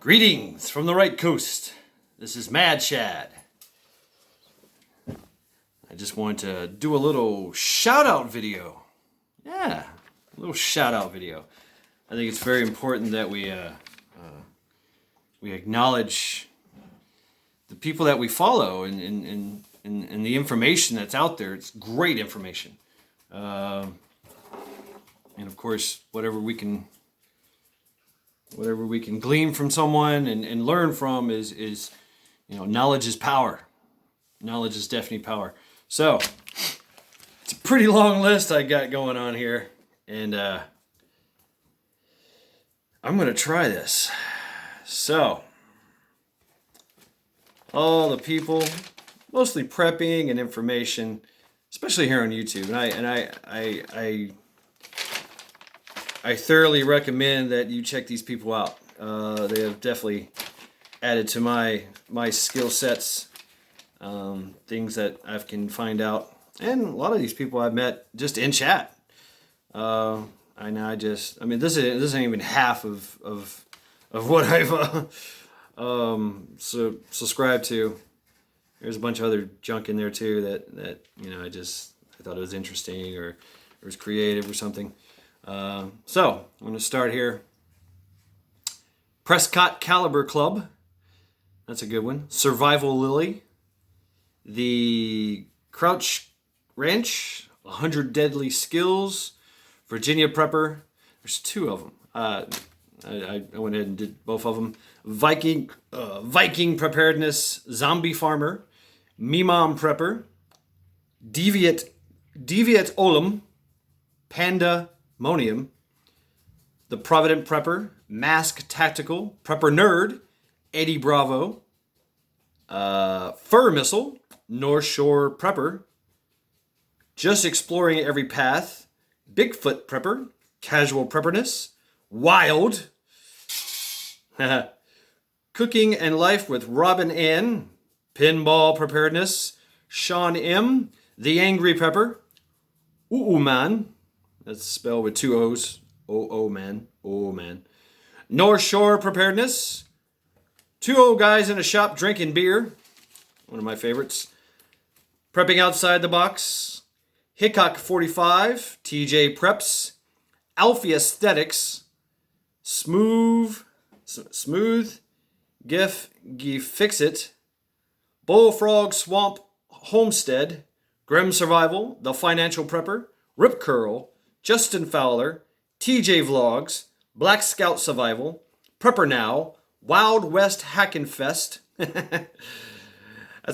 Greetings from the right coast. This is Mad Shad. I just wanted to do a little shout out video. Yeah, a little shout out video. I think it's very important that we acknowledge the people that we follow and the information that's out there. It's great information. And of course, whatever we can glean from someone and learn from is knowledge is power. Knowledge is definitely power. So it's a pretty long list I got going on here, and I'm gonna try this. So all the people, mostly prepping and information, especially here on YouTube, and I thoroughly recommend that you check these people out. They have definitely added to my skill sets, things that I can find out, and a lot of these people I've met just in chat. This isn't even half of what I've subscribed to. There's a bunch of other junk in there too that I thought it was interesting or it was creative or something. So I'm going to start here. Prescott Caliber Club. That's a good one. Survival Lily. The Crouch Ranch. 100 Deadly Skills. Virginia Prepper. There's two of them. I went ahead and did both of them. Viking Preparedness. Zombie Farmer. Mimom Prepper. Deviate Olum. Panda Monium, The Provident Prepper, Mask Tactical, Prepper Nerd, Eddie Bravo, Fur Missile, North Shore Prepper, Just Exploring Every Path, Bigfoot Prepper, Casual Prepperness, Wild, Cooking and Life with Robin Ann, Pinball Preparedness, Sean M., The Angry Prepper, Ooh Man, that's spelled with two O's. Oh man. North Shore Preparedness. Two old guys in a shop drinking beer. One of my favorites. Prepping Outside the Box. Hickok 45. TJ Preps. Alfie Aesthetics. Smooth. GIF Fix It. Bullfrog Swamp Homestead. Grim Survival. The Financial Prepper. Rip Curl. Justin Fowler, TJ Vlogs, Black Scout Survival, Prepper Now, Wild West Hackin' Fest. That's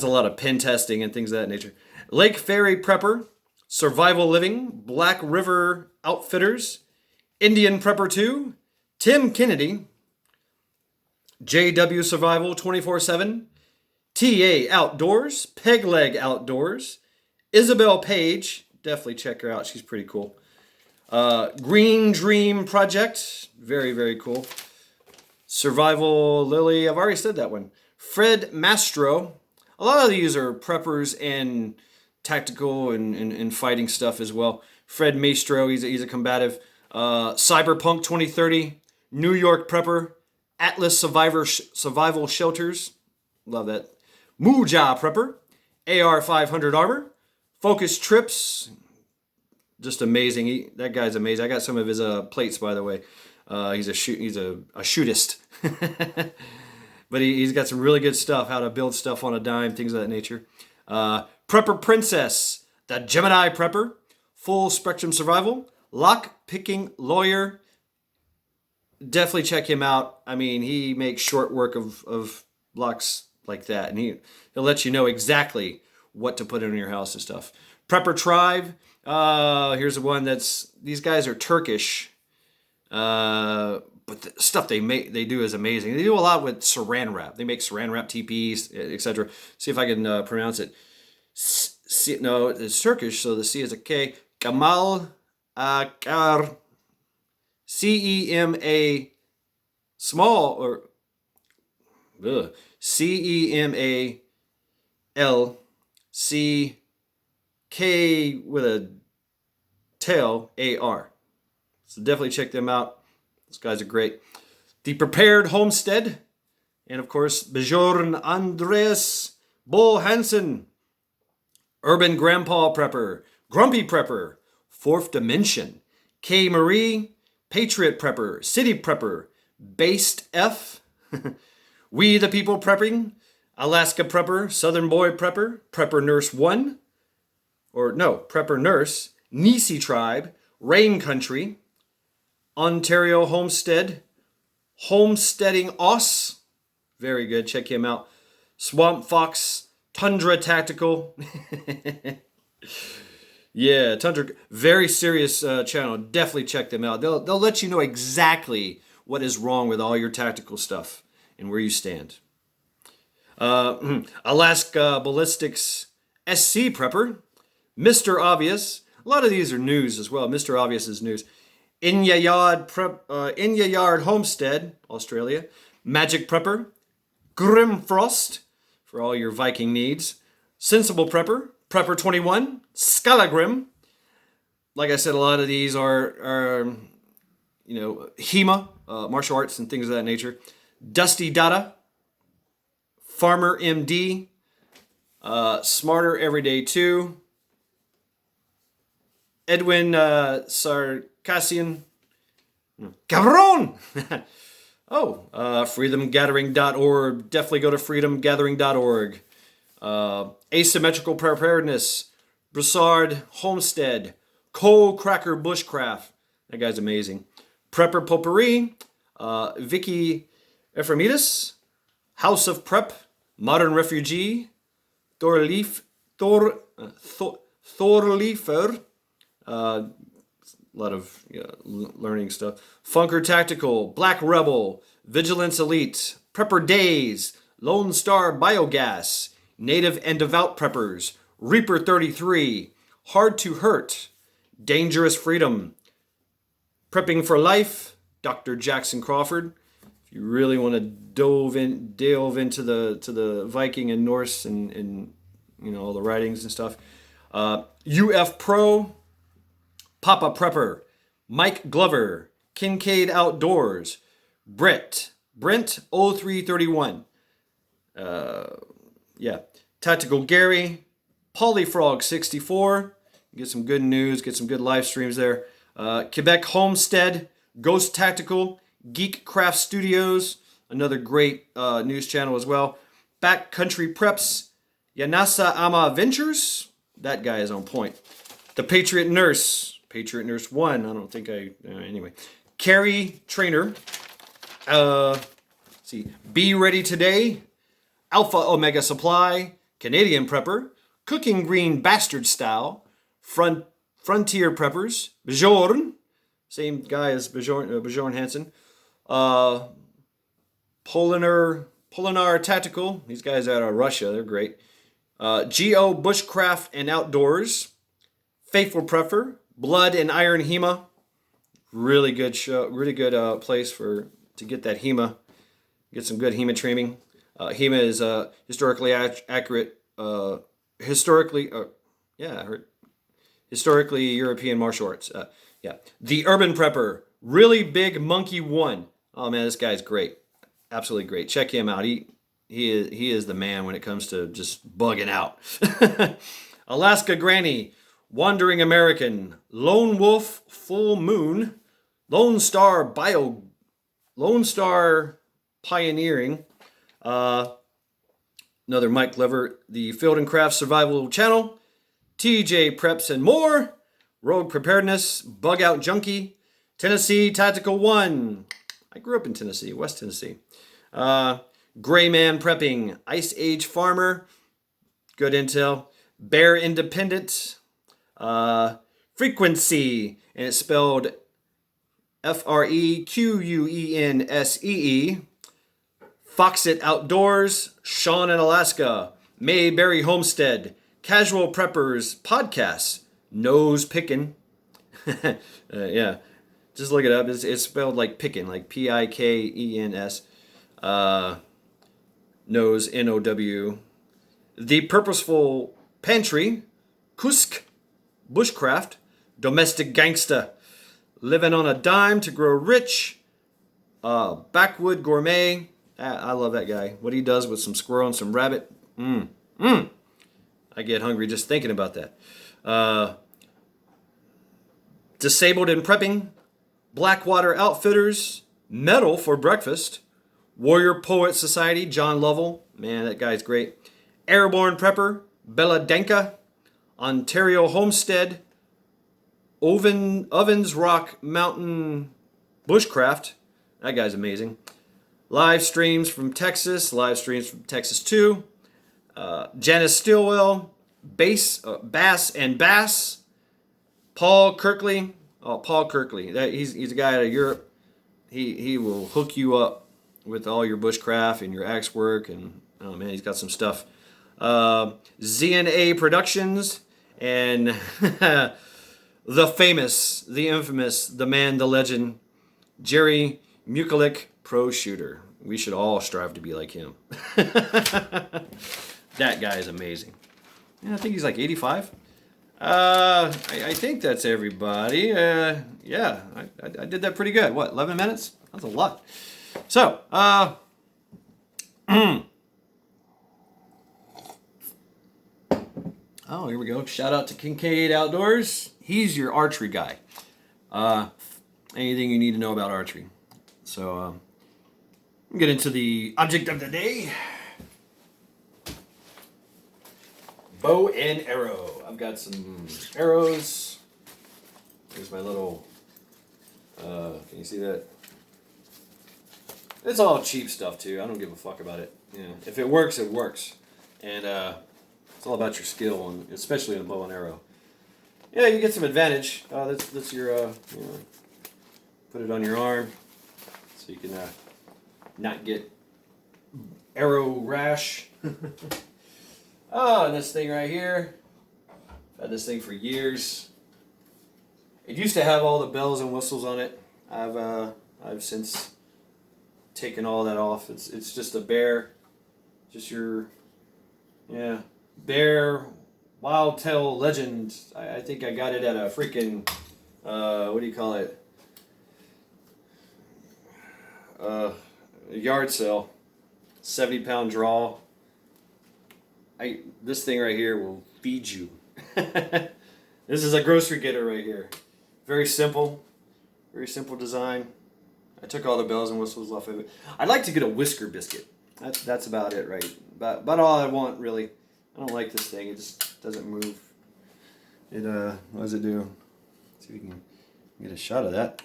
a lot of pen testing and things of that nature. Lake Ferry Prepper, Survival Living, Black River Outfitters, Indian Prepper 2, Tim Kennedy, JW Survival 24/7, TA Outdoors, Pegleg Outdoors, Isabel Page, definitely check her out, she's pretty cool. Green Dream Project, very, very cool. Survival Lily, I've already said that one. Fred Mastro. A lot of these are preppers and tactical and fighting stuff as well. Fred Mastro, he's a combative. Cyberpunk 2030, New York Prepper, Atlas Survival Shelters, love that. Muja Prepper, AR 500 Armor, Focus Trips, just amazing. That guy's amazing. I got some of his plates, by the way. He's a shootist, but he's got some really good stuff. How to build stuff on a dime, things of that nature. Prepper Princess, the Gemini Prepper, Full Spectrum Survival, Lock Picking Lawyer. Definitely check him out. I mean, he makes short work of locks like that, and he'll let you know exactly what to put in your house and stuff. Prepper Tribe. Here's the one these guys are Turkish, but the stuff they do is amazing. They do a lot with saran wrap. They make saran wrap TPs, etc. See if I can pronounce it. No, it's Turkish, so the C is a K. Kamal Akar, CEMA small or CEMALCK with a tail AR. So definitely check them out. Those guys are great. The Prepared Homestead, And of course, Bjorn Andreas Bull Hansen, Urban Grandpa Prepper, Grumpy Prepper, Fourth Dimension, K. Marie, Patriot Prepper, City Prepper, Based F, We the People Prepping, Alaska Prepper, Southern Boy Prepper, Prepper Nurse 1, Prepper Nurse, Nisi Tribe, Rain Country, Ontario Homestead, Homesteading Oss, very good, check him out, Swamp Fox, Tundra Tactical, yeah, Tundra, very serious channel, definitely check them out. They'll let you know exactly what is wrong with all your tactical stuff and where you stand. Alaska Ballistics SC Prepper, Mr. Obvious. A lot of these are news as well. Mr. Obvious is news. Inyayard Homestead, Australia. Magic Prepper, Grimfrost for all your Viking needs. Sensible Prepper, Prepper 21, Skalagrim. Like I said, a lot of these are HEMA, martial arts and things of that nature. Dusty Dada, Farmer MD, Smarter Everyday 2, Edwin Sarkassian, Cabron! freedomgathering.org. Definitely go to freedomgathering.org. Asymmetrical Preparedness, Broussard Homestead, Coal Cracker Bushcraft. That guy's amazing. Prepper Potpourri, Vicky Ephraimides, House of Prep, Modern Refugee, Thorleifer, a lot of learning stuff. Funker Tactical, Black Rebel, Vigilance Elite, Prepper Days, Lone Star Biogas, Native and Devout Preppers, Reaper 33, Hard to Hurt, Dangerous Freedom, Prepping for Life, Dr. Jackson Crawford. If you really want to delve into the Viking and Norse and all the writings and stuff. UF Pro, Papa Prepper, Mike Glover, Kincaid Outdoors, Brent 0331. Tactical Gary, Polyfrog 64. Get some good news, get some good live streams there. Quebec Homestead, Ghost Tactical, Geek Craft Studios, another great news channel as well. Backcountry Preps, Yanasa Ama Ventures, that guy is on point. The Patriot Nurse 1, I don't think anyway. Carrie Trainer, Be Ready Today, Alpha Omega Supply, Canadian Prepper, Cooking Green Bastard Style, Frontier Preppers, Bjorn, same guy as Bjorn Hansen, Polinar Tactical, these guys out of Russia, they're great. Geo Bushcraft and Outdoors, Faithful Prepper, Blood and Iron HEMA, really good show, really good place to get that HEMA, get some good HEMA training. HEMA is historically accurate, historically European martial arts. The Urban Prepper, Really Big Monkey 1. Oh man, this guy's great, absolutely great. Check him out. He is the man when it comes to just bugging out. Alaska Granny, Wandering American, Lone Wolf Full Moon, Lone Star Pioneering, another Mike Glover, the Field and Craft Survival Channel, TJ Preps and More, Rogue Preparedness, Bug Out Junkie, Tennessee Tactical 1. I grew up in Tennessee, West Tennessee. Gray Man Prepping, Ice Age Farmer, good intel. Bear Independent, Frequency, and it's spelled Frequensee. Foxit Outdoors, Sean in Alaska, Mayberry Homestead, Casual Preppers Podcast, Nose Pickin'. Just look it up. It's spelled like pickin', like Pikens. Nose, N-O-W. The Purposeful Pantry, Kusk, Bushcraft, Domestic Gangsta, Living on a Dime to Grow Rich, Backwood Gourmet, I love that guy. What he does with some squirrel and some rabbit. I get hungry just thinking about that. Disabled and Prepping, Blackwater Outfitters, Metal for Breakfast, Warrior Poet Society, John Lovell. Man, that guy's great. Airborne Prepper, Bella Denka, Ontario Homestead, Ovens Rock Mountain Bushcraft. That guy's amazing. Live streams from Texas too. Janice Stillwell, Bass and Bass. Paul Kirkley. Oh, Paul Kirkley. He's a guy out of Europe. He will hook you up with all your bushcraft and your axe work, and oh man, he's got some stuff. ZNA Productions and the famous, the infamous, the man, the legend, Jerry Mukulik, pro shooter. We should all strive to be like him. That guy is amazing. Yeah, I think he's like 85. I think that's everybody. Yeah, I did that pretty good. What, 11 minutes? That's a lot. So, oh, here we go. Shout out to Kincaid Outdoors. He's your archery guy. Anything you need to know about archery. So, get into the object of the day. Bow and arrow. I've got some arrows. Here's my little, can you see that? It's all cheap stuff too. I don't give a fuck about it. You know, if it works, it works. And it's all about your skill, and especially in a bow and arrow. Yeah, you get some advantage. That's your, you know, put it on your arm so you can not get arrow rash. Oh, and this thing right here. I've had this thing for years. It used to have all the bells and whistles on it. I've since taken all that off. It's just a bear, just your, yeah, bear wild tail legend. I think I got it at a freaking, what do you call it? A yard sale. 70-pound draw. This thing right here will feed you. This is a grocery getter right here. Very simple design. I took all the bells and whistles off of it. I'd like to get a whisker biscuit. That's about it, right? But all I want really. I don't like this thing. It just doesn't move. What does it do? Let's see if we can get a shot of that.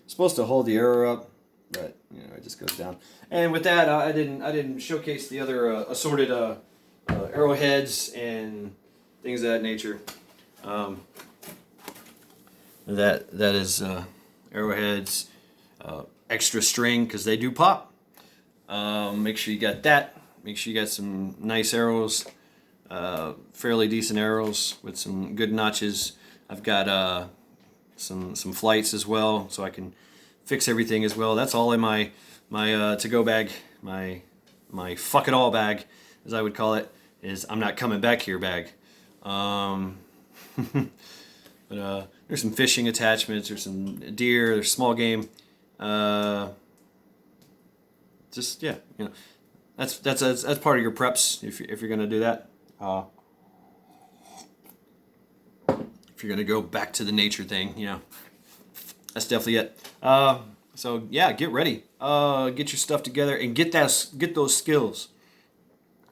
It's supposed to hold the arrow up, but you know it just goes down. And with that, I didn't showcase the other assorted arrowheads and things of that nature. That is arrowheads, extra string because they do pop. Make sure you got that. Make sure you got some nice arrows, fairly decent arrows with some good notches. I've got some flights as well, so I can fix everything as well. That's all in my to-go bag, my fuck it all bag, as I would call it. Is I'm not coming back here bag. But there's some fishing attachments, there's some deer, there's small game. Just yeah, you know, that's part of your preps if you're gonna do that. If you're gonna go back to the nature thing, you know, that's definitely it. So yeah, get ready, get your stuff together, and get those skills.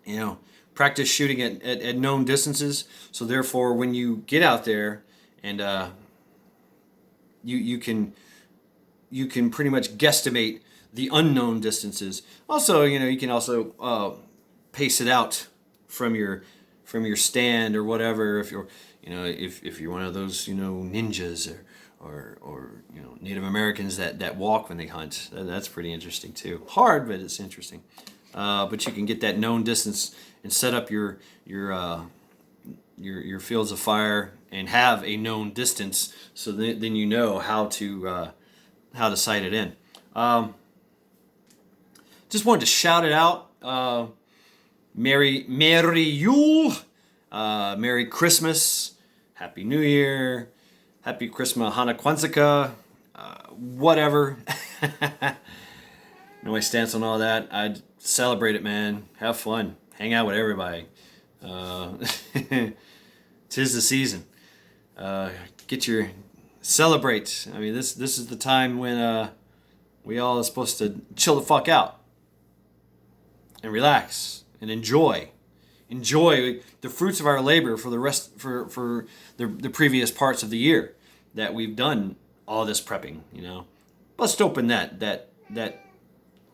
You know, practice shooting at known distances. So therefore, when you get out there and you can pretty much guesstimate the unknown distances. Also, you know, you can also pace it out from your stand or whatever. If you're one of those, you know, ninjas or you know, Native Americans that walk when they hunt. That's pretty interesting too. Hard, but it's interesting. But you can get that known distance and set up your fields of fire and have a known distance, so then you know how to sight it in. Just wanted to shout it out. Merry Yule, Merry Christmas, Happy New Year, Happy Christmas, Hana Kwanzaa, whatever. know my stance on all that. I'd celebrate it, man. Have fun. Hang out with everybody. Uh, tis the season. Get your celebrate. I mean, this is the time when we all are supposed to chill the fuck out and relax and enjoy the fruits of our labor for the rest for the previous parts of the year that we've done all this prepping. Bust open that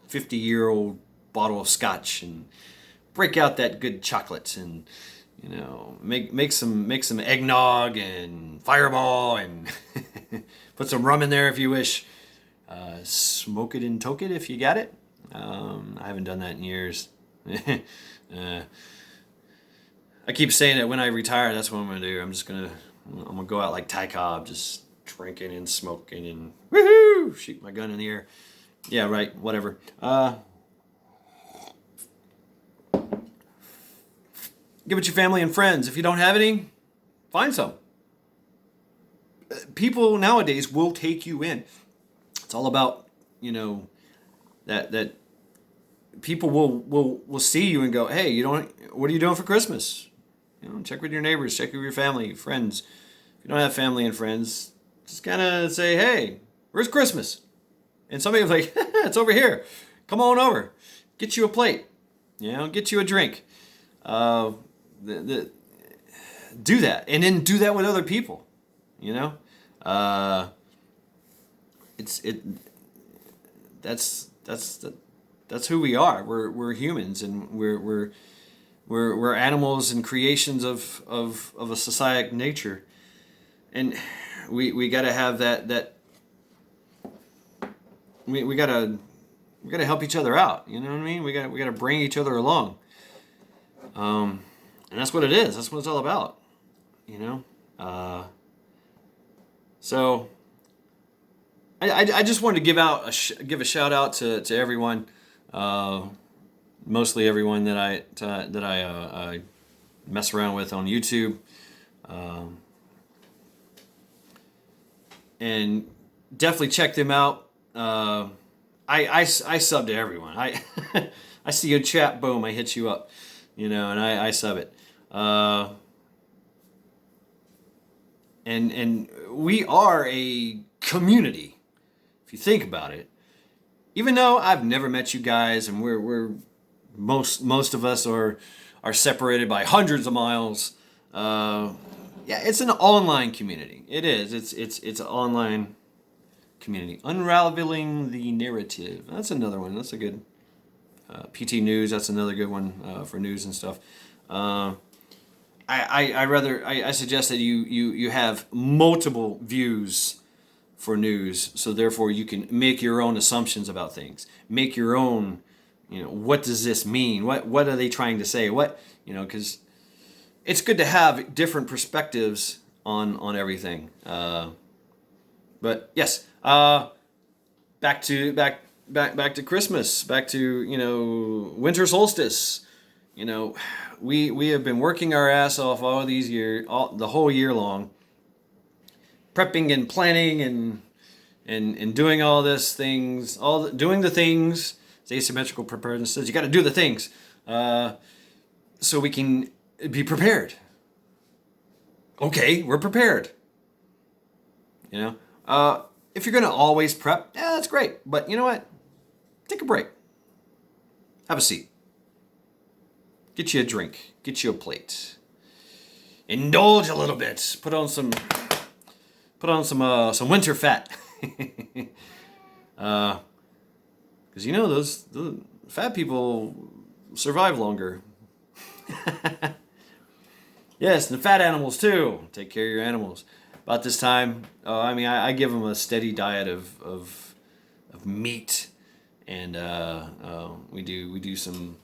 50-year-old bottle of scotch and break out that good chocolate and make some eggnog and fireball and put some rum in there if you wish. Smoke it and toke it if you got it. I haven't done that in years. I keep saying that when I retire, that's what I'm gonna do. I'm gonna go out like Ty Cobb, just drinking and smoking and woohoo, shoot my gun in the air. Yeah, right. Whatever. Give it your family and friends. If you don't have any, find some. People nowadays will take you in. It's all about that people will see you and go, hey, what are you doing for Christmas? Check with your neighbors, check with your family, friends. If you don't have family and friends, just kind of say, hey, where's Christmas? And somebody was like, it's over here. Come on over. Get you a plate. Get you a drink. Do that, and then do that with other people. That's who we are. We're humans, and we're animals and creations of a societic nature, and we gotta have that. We gotta help each other out. You know what I mean? We gotta bring each other along. And that's what it is. That's what it's all about. So I just wanted to give a shout out to everyone, mostly everyone that I mess around with on YouTube, and definitely check them out. I sub to everyone. I see a chat, boom, I hit you up, and I sub it. And we are a community, if you think about it. Even though I've never met you guys, and we're most of us are separated by hundreds of miles. It's an online community. It is. It's an online community. Unraveling the narrative. That's another one. That's a good. PT News. That's another good one for news and stuff. I suggest that you have multiple views for news, so therefore you can make your own assumptions about things. Make your own, what does this mean? What are they trying to say? Because it's good to have different perspectives on everything. But yes, back to Christmas, back to winter solstice. We have been working our ass off all these years, the whole year long, prepping and planning and doing all this things, doing the things. It's asymmetrical preparedness says you got to do the things, so we can be prepared. Okay, we're prepared. If you're gonna always prep, that's great. But you know what? Take a break. Have a seat. Get you a drink. Get you a plate. Indulge a little bit. Put on some winter fat. Because those fat people survive longer. Yes, and the fat animals too. Take care of your animals. About this time, I give them a steady diet of meat, and we do some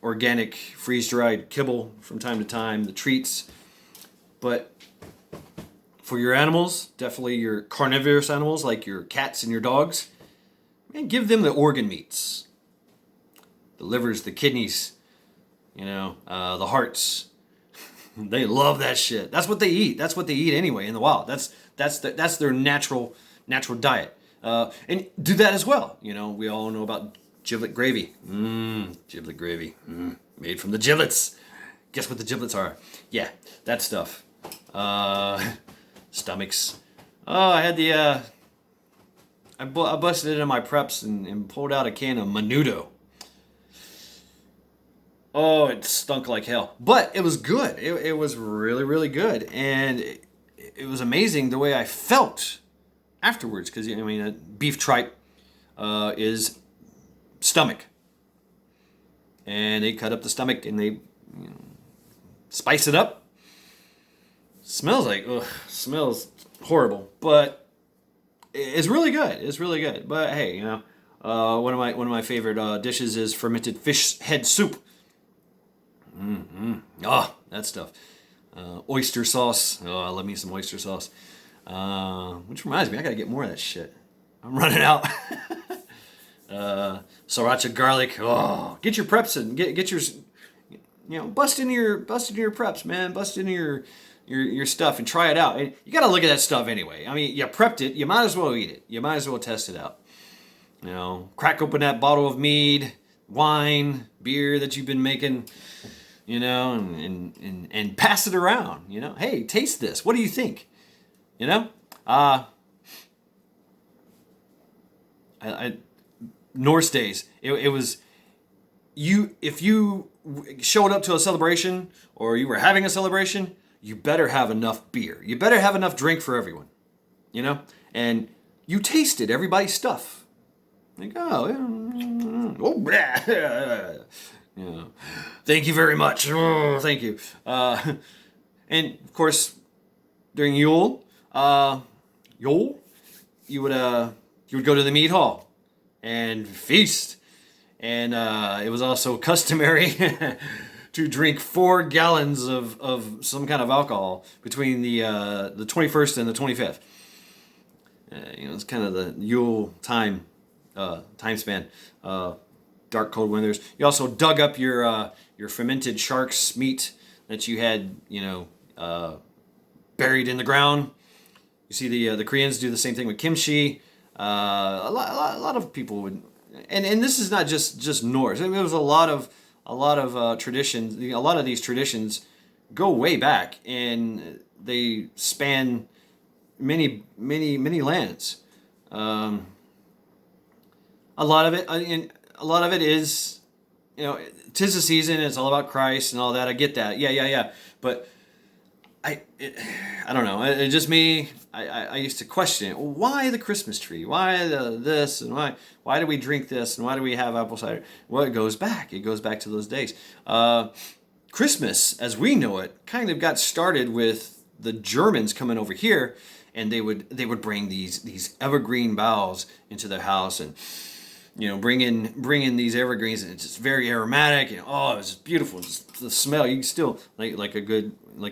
organic freeze-dried kibble from time to time, the treats. But for your animals, definitely your carnivorous animals like your cats and your dogs, man, give them the organ meats, the livers, the kidneys, the hearts. They love that shit. That's what they eat. That's what they eat anyway in the wild. That's their natural diet. And do that as well. You know, we all know about giblet gravy. Giblet gravy. Made from the giblets. Guess what the giblets are? Yeah, that stuff. Stomachs. Oh, I had the, I busted into my preps and pulled out a can of Menudo. Oh, it stunk like hell. But it was good. It was really, really good. And it was amazing the way I felt afterwards. Because, I mean, beef tripe is stomach. And they cut up the stomach and they spice it up. Smells like, smells horrible. But it's really good. It's really good. But hey, one of my favorite dishes is fermented fish head soup. Oh, that stuff. Oyster sauce. Oh, I love me some oyster sauce. Which reminds me, I gotta get more of that shit. I'm running out. Sriracha garlic. Oh, get your preps in. Get your, bust into your preps, man. Bust into your stuff and try it out. And you gotta look at that stuff anyway. I mean, you prepped it. You might as well eat it. You might as well test it out. Crack open that bottle of mead, wine, beer that you've been making. And pass it around. Hey, taste this. What do you think? Norse days. It was you. If you showed up to a celebration or you were having a celebration, you better have enough beer. You better have enough drink for everyone. And you tasted everybody's stuff. Like, thank you very much. Oh, thank you. And of course, during Yule, you would go to the mead hall and feast, and it was also customary to drink 4 gallons of some kind of alcohol between the 21st and the 25th. It's kind of the Yule time span. Dark cold winters. You also dug up your fermented shark's meat that you had buried in the ground. You see the Koreans do the same thing with kimchi. A lot of people would, and this is not just Norse. I mean, there was a lot of traditions. A lot of these traditions go way back, and they span many lands. A lot of it is, 'tis the season. It's all about Christ and all that. I get that. Yeah. But I don't know. It just me. I used to question it. Why the Christmas tree? Why this? And why do we drink this? And why do we have apple cider? Well, it goes back. It goes back to those days. Christmas, as we know it, kind of got started with the Germans coming over here, and they would bring these evergreen boughs into their house and bring in these evergreens, and it's just very aromatic, and it was beautiful. Just the smell, you can still like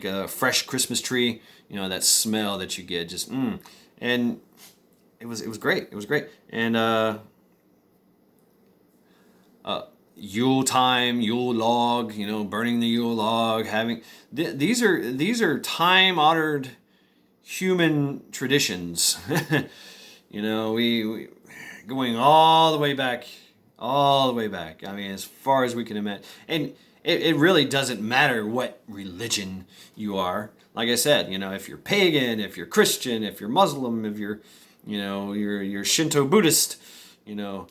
a fresh Christmas tree, that smell that you get, just and it was great. It was great. And Yule time, Yule log, burning the Yule log, having these are time honored human traditions. We going all the way back. I mean, as far as we can imagine. And it really doesn't matter what religion you are. Like I said, if you're pagan, if you're Christian, if you're Muslim, if you're, you're Shinto Buddhist, I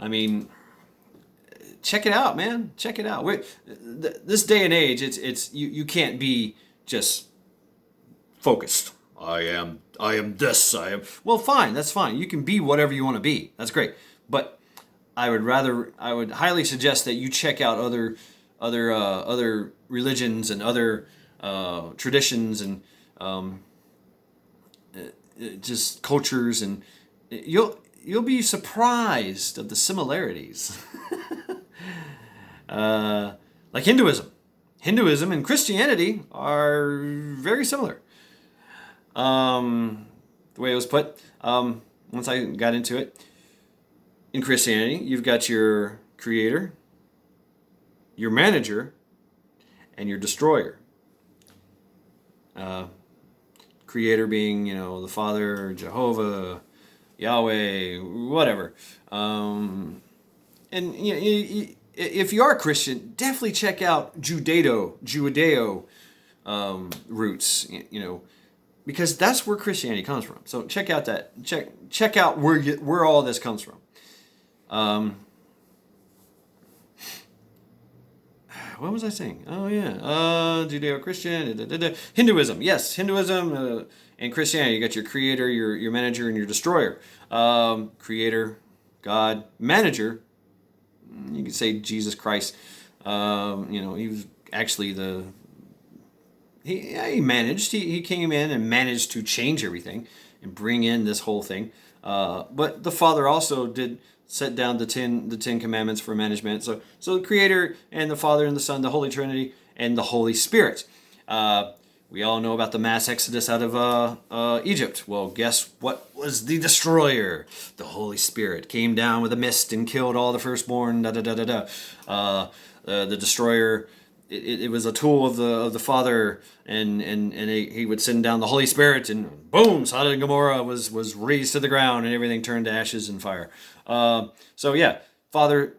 mean, check it out, man. Check it out. This day and age, it's you can't be just focused. I am this. Well, fine. That's fine. You can be whatever you want to be. That's great. But I would highly suggest that you check out other religions and other traditions and just cultures, and you'll be surprised of the similarities. Like Hinduism and Christianity are very similar. The way it was put, once I got into it, in Christianity, you've got your creator, your manager, and your destroyer. Creator being, the Father, Jehovah, Yahweh, whatever. And if you are a Christian, definitely check out Judeo roots. Because that's where Christianity comes from. So check out check out where all this comes from. What was I saying? Oh yeah, Judeo-Christian, Hinduism. Yes, Hinduism and Christianity. You got your creator, your manager, and your destroyer. Creator, God, manager. You could say Jesus Christ. He was actually he managed. He came in and managed to change everything and bring in this whole thing. But the Father also did set down the Ten Commandments for management. So the Creator and the Father and the Son, the Holy Trinity, and the Holy Spirit. We all know about the mass exodus out of Egypt. Well, guess what was the destroyer? The Holy Spirit came down with a mist and killed all the firstborn. The destroyer. It was a tool of the Father, and he would send down the Holy Spirit, and boom, Sodom and Gomorrah was razed to the ground, and everything turned to ashes and fire. So yeah, Father,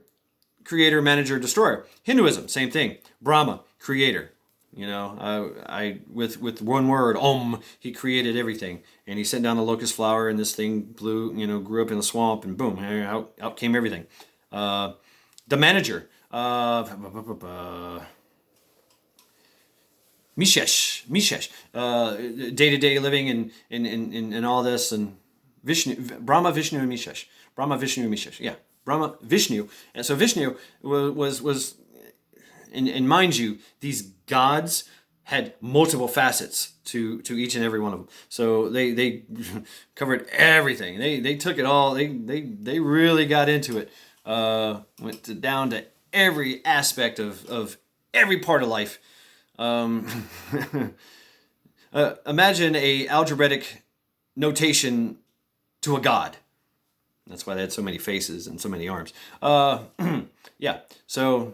Creator, Manager, Destroyer. Hinduism, same thing. Brahma, Creator. With one word, Om, he created everything, and he sent down the locust flower, and this thing grew up in the swamp, and boom, out came everything. The Manager. Mishesh, day-to-day living and all this, and Vishnu, Brahma, Vishnu, and Mishesh. Yeah, Brahma, Vishnu. And so Vishnu was and mind you, these gods had multiple facets to each and every one of them. So they covered everything. They took it all. They really got into it. Went down to every aspect of every part of life. Imagine a algebraic notation to a god. That's why they had so many faces and so many arms. Yeah. So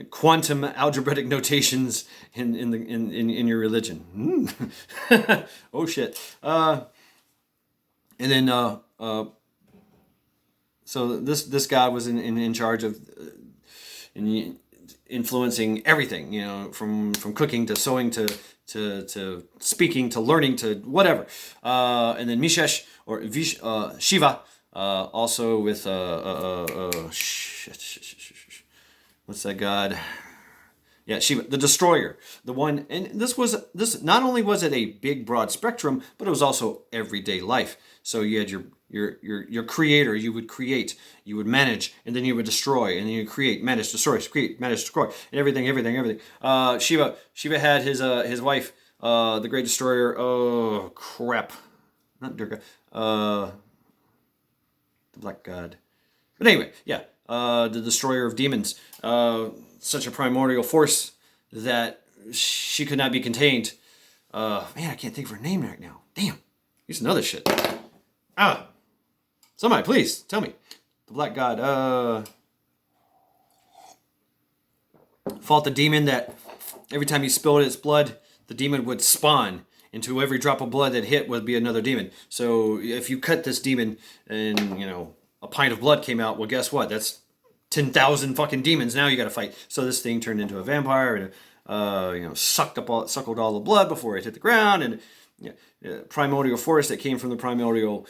quantum algebraic notations in your religion. Oh shit. And then so this god was in charge of influencing everything, from cooking to sewing to speaking to learning to whatever. And then Mishesh or Shiva, also with what's that god? Yeah, Shiva, the destroyer, the one. And this not only was it a big broad spectrum, but it was also everyday life. So you had your creator, you would create, you would manage, and then you would destroy, and then you create, manage, destroy, create, manage, destroy, and everything. Shiva had his wife, the great destroyer. Oh crap, not Durga, the black god. But anyway, yeah, the destroyer of demons. Such a primordial force that she could not be contained. Man, I can't think of her name right now. Damn, here's another shit. Somebody, please tell me. The black god fought the demon that every time he spilled its blood, the demon would spawn into every drop of blood that hit would be another demon. So if you cut this demon and a pint of blood came out, well, guess what? That's 10,000 fucking demons now you got to fight. So this thing turned into a vampire and suckled all the blood before it hit the ground, and primordial force that came from the primordial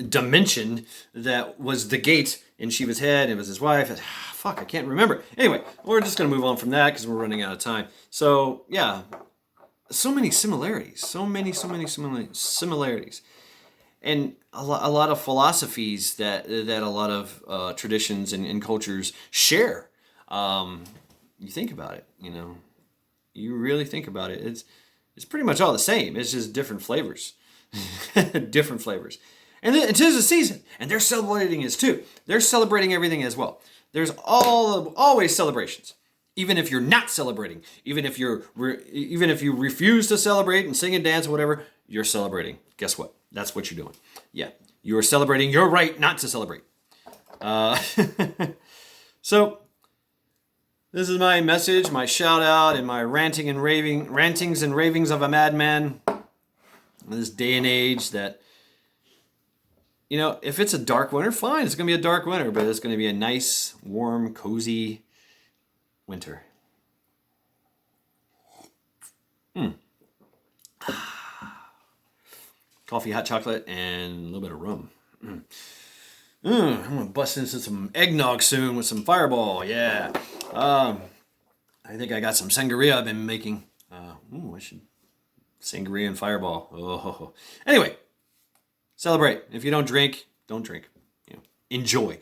dimension that was the gate in Shiva's head. It was his wife. Fuck, I can't remember. Anyway, we're just gonna move on from that because we're running out of time. So yeah, so many similarities, and a lot of philosophies that a lot of traditions and cultures share. You think about it, you really think about it. It's pretty much all the same. It's just different flavors, different flavors. And then 'tis a season, and they're celebrating it too. They're celebrating everything as well. There's always celebrations. Even if you're not celebrating, even if you refuse to celebrate and sing and dance or whatever, you're celebrating. Guess what? That's what you're doing. Yeah, you are celebrating your right not to celebrate. So this is my message, my shout out, and my rantings and ravings of a madman in this day and age that you know, if it's a dark winter, fine. It's going to be a dark winter, but it's going to be a nice, warm, cozy winter. Coffee, hot chocolate, and a little bit of rum. I'm going to bust into some eggnog soon with some Fireball. Yeah. I think I got some sangria I've been making. I should sangria and Fireball. Oh. Anyway, celebrate. If you don't drink, don't drink. You know, enjoy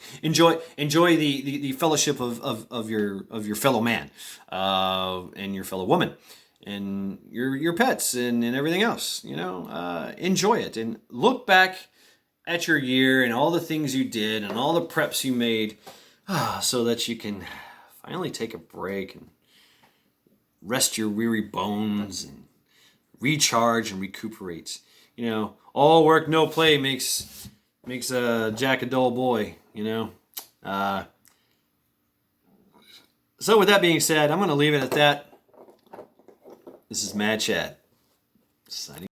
the fellowship of your fellow man, and your fellow woman, and your pets and everything else. You know, enjoy it and look back at your year and all the things you did and all the preps you made, so that you can finally take a break and rest your weary bones and recharge and recuperate. You know, all work, no play makes Jack a dull boy, you know. So with that being said, I'm going to leave it at that. This is Mad Chad, signing